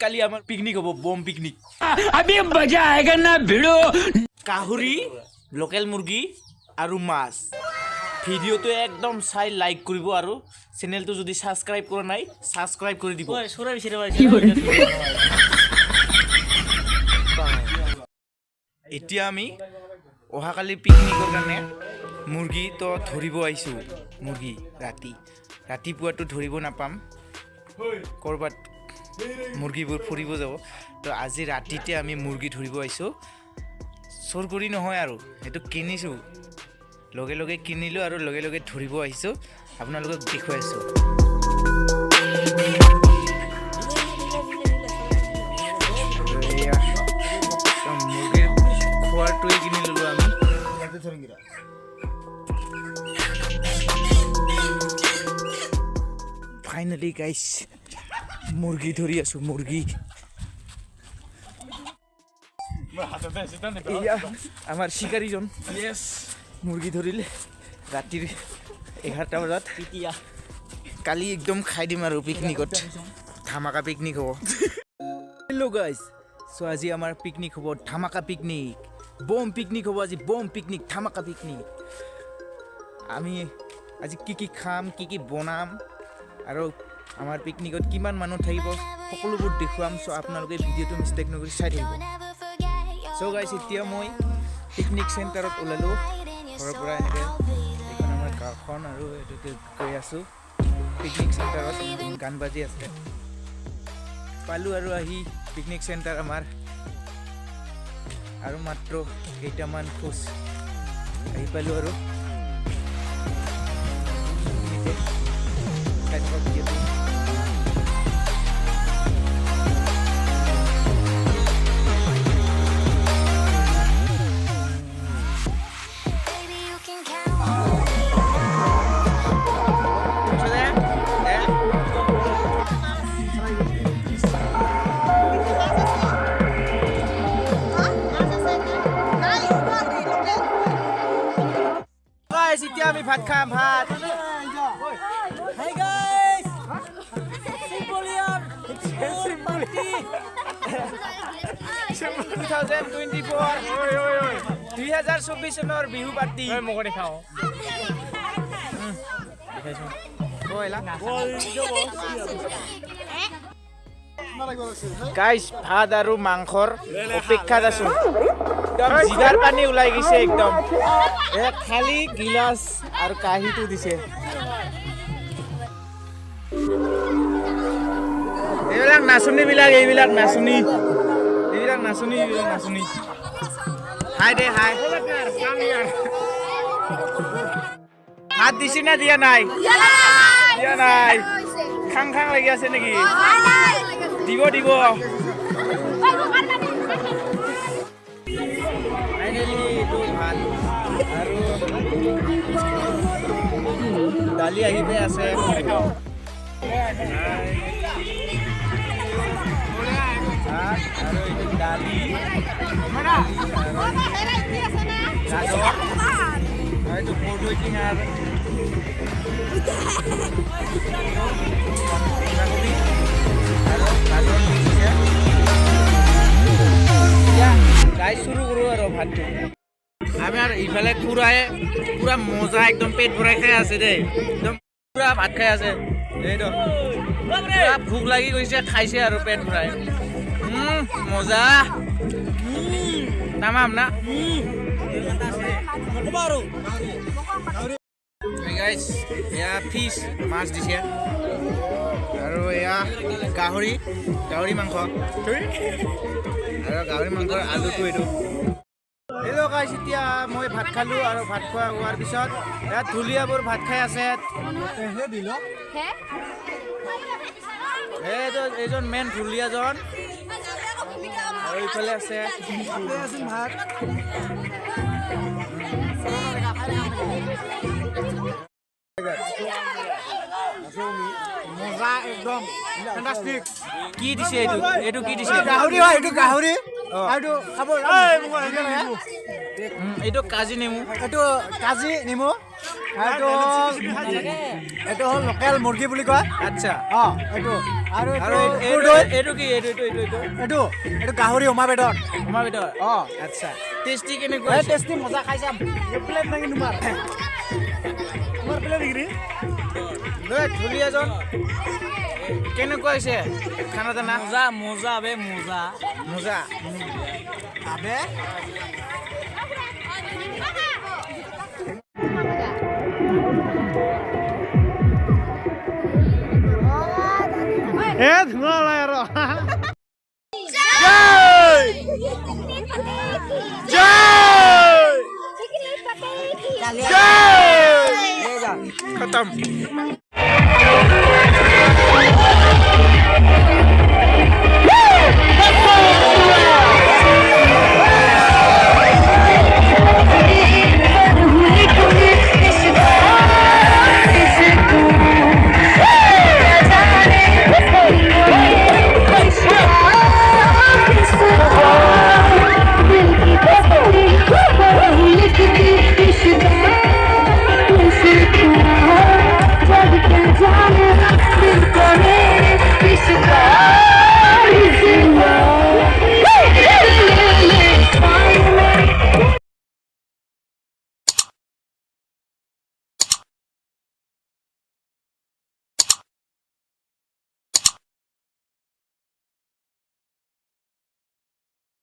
কালি আমাৰ পিকনিক হ'ব বম পিকনিক अभी मजा आएगा ना भिड़ो কাহুৰি লোকেল মুৰ্গী আৰু মাছ ভিডিঅ'টো একদম চাই লাইক কৰিব আৰু চেনেলটো যদি সাবস্ক্ৰাইব কৰা নাই সাবস্ক্ৰাইব কৰি দিব এতিয়া আমি অহাকালি পিকনিকৰ কাৰণে মুৰ্গী তো ধৰিব আহিছোঁ মুৰ্গী ৰাতিপুৱাটো ধৰিব নাপাম ক'ৰবাত মুৰ্গীবোৰ ফুৰিব যাব তো আজি ৰাতিতে আমি মুৰ্গী ধৰিব আহিছোঁ চোৰ কৰি নহয় আৰু সেইটো কিনিছোঁ লগে লগে কিনিলোঁ আৰু লগে লগে ধৰিব আহিছোঁ আপোনালোকক দেখুৱাইছোঁ মুৰ্গীৰ খোৱাটোৱে কিনি ল'লোঁ আমি ফাইনেলি গাইছ মুৰ্গী ধৰি আছোঁ মুৰ্গী আমাৰ চিকাৰীজন মুৰ্গী ধৰিলে ৰাতিৰ 11টা বজাত কালি একদম খাই দিম আৰু পিকনিকত ধামাকা পিকনিক হ'ব হেল্ল' গাইজ চ' আজি আমাৰ পিকনিক হ'ব ধামাকা পিকনিক বম পিকনিক হ'ব আজি বম পিকনিক ধামাকা পিকনিক আমি আজি কি খাম কি বনাম আৰু আমাৰ পিকনিকত কিমান মানুহ থাকিব সকলোবোৰ দেখুৱাম চ' আপোনালোকে ভিডিঅ'টো মিষ্টেক নকৰি চাই থাকিব চ' গাইজ এতিয়া মই পিকনিক চেণ্টাৰত ওলালোঁ ঘৰৰ পৰা এনেকৈ এইখন আমাৰ গাঁওখন আৰু এইটোকে গৈ আছোঁ পিকনিক চেণ্টাৰত গান বাজি আছে পালোঁ আৰু আহি পিকনিক চেণ্টাৰ আমাৰ আৰু মাত্ৰ কেইটামান খোজ আহি পালোঁ আৰু এতিয়া আমি ভাত খাম ভাত Hey guys 2024 চনৰ বিহু পাৰ্টি মোক দেখাও গাইজ ভাত আৰু মাংসৰ অপেক্ষাত আছো একদম জিগাৰ পানী ওলাই গৈছে একদম খালি গিলাচ আৰু কাঁহীটো দিছে এইবিলাক নাচনী হাই দে হাই হাত দিছি না দিয়া নাই খাং লাগি আছে নেকি দিব আৰু দালি আহি পাই আছে আৰু দালি এইটো পৰ্দৈটিং আৰু গাই শুরু করো আর ভাতটো আমি আর ইফালে পুরা মজা একদম পেট ভরাই খাই আছে দে একদম পুরা ভাত খাই আছে এইটো পুরা ভোক লাগি গৈছে খাইছে আৰু পেট ভৰাই মজা তামাম না গাইস এয়া ফিশ মাছ দিছে আৰু এয়া গাহৰি মাংস আৰু গাহৰি মাংসৰ আলুটো এইটো হেল্ল' গাইছ এতিয়া মই ভাত খালোঁ আৰু ভাত খোৱা হোৱাৰ পিছত ইয়াত ঢুলীয়াবোৰ ভাত খাই আছে এইজন মেইন ঢুলীয়াজন আৰু এইফালে আছে ভাত মজা একদম ফেন্টাস্টিক কি দিছে এইটো কি দিছে গাহৰি হয় এইটো গাহৰি আৰু খাব এইটো কাজি নেমু এইটো হ'ল লোকেল মুৰ্গী বুলি কয় আচ্ছা এইটো আৰু এইটো কি এইটো গাহৰি উমা বেদৰ তোমাৰ ভিতৰত অঁ আচ্ছা টেষ্টি কেনেকুৱা এই টেষ্টি মজা খাই যাম প্লেট নাকি তোমাৰ তোমাৰ প্লেট নেকি ধুলীয়াজন কেনেকুৱা হৈছে খানা দানা মজা বে মজা মজা আবে এ ধোঁৱা ওলাই আৰু খতম